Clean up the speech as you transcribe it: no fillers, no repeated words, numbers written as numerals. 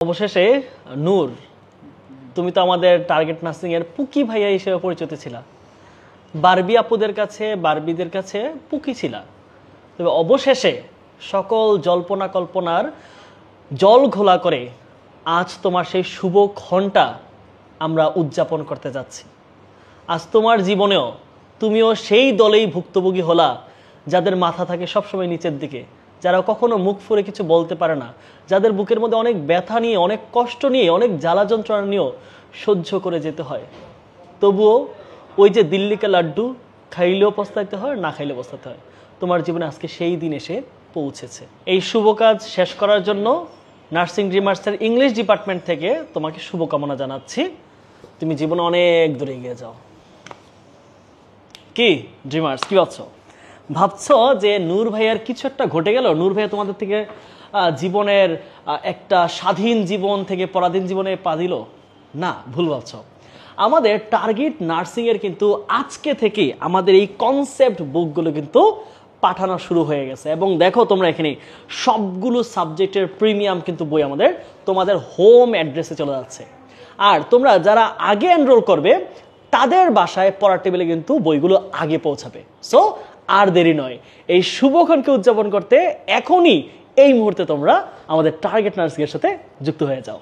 অবশেষে নূর, তুমি তো আমাদের টার্গেট নার্সিং এর পুকি ভাইয়া হিসেবে পরিচিত ছিলা। বারবি আপুদের কাছে, বারবিদের কাছে পুকি ছিলা। তবে অবশেষে সকল জল্পনা কল্পনার জল ঘোলা করে আজ তোমার সেই শুভ ক্ষণটা আমরা উদযাপন করতে যাচ্ছি। আজ তোমার জীবনেও তুমিও সেই দলেই ভুক্তভোগী হলা যাদের মাথা থাকে সবসময় নিচের দিকে, যারা কখনো মুখ ফুরে কিছু বলতে পারে না, যাদের বুকের মধ্যে অনেক ব্যথা নিয়ে, অনেক কষ্ট নিয়ে, অনেক জ্বালা যন্ত্রণা নিয়েও সহ্য করে যেতে হয়। তবুও ওই যে দিল্লিকে লাড্ডু খাইলেও পস্তাইতে হয়, না খাইলেও পস্তাতে হয়। তোমার জীবনে আজকে সেই দিন এসে পৌঁছেছে। এই শুভ কাজ শেষ করার জন্য নার্সিং ড্রিমার্সের ইংলিশ ডিপার্টমেন্ট থেকে তোমাকে শুভকামনা জানাচ্ছি। তুমি জীবনে অনেক দূরে এগিয়ে যাও। কি ড্রিমার্স, কি ভাবছো যে নূর ভাইয়ার কিছু একটা ঘটে গেল, নূর ভাইয়া তোমাদের থেকে জীবনের একটা স্বাধীন জীবন থেকে পরাধীন জীবনে পা দিল? না, ভুল ভাবছো। আমাদের টার্গেট নার্সিং এর কিন্তু আজকে থেকে আমাদের এই কনসেপ্ট বুকগুলো কিন্তু পাঠানো শুরু হয়ে গেছে। এবং দেখো তোমরা এখানে সবগুলো সাবজেক্টের প্রিমিয়াম কিন্তু বই আমাদের তোমাদের হোম অ্যাড্রেসে চলে যাচ্ছে। আর তোমরা যারা আগে এনরোল করবে তাদের বাসায় পড়ার টেবিলে কিন্তু বইগুলো আগে পৌঁছাবে। সো আর দেরি নয়, এই শুভক্ষণকে উদযাপন করতে এখনই এই মুহূর্তে তোমরা আমাদের টার্গেট নার্সিং এর সাথে যুক্ত হয়ে যাও।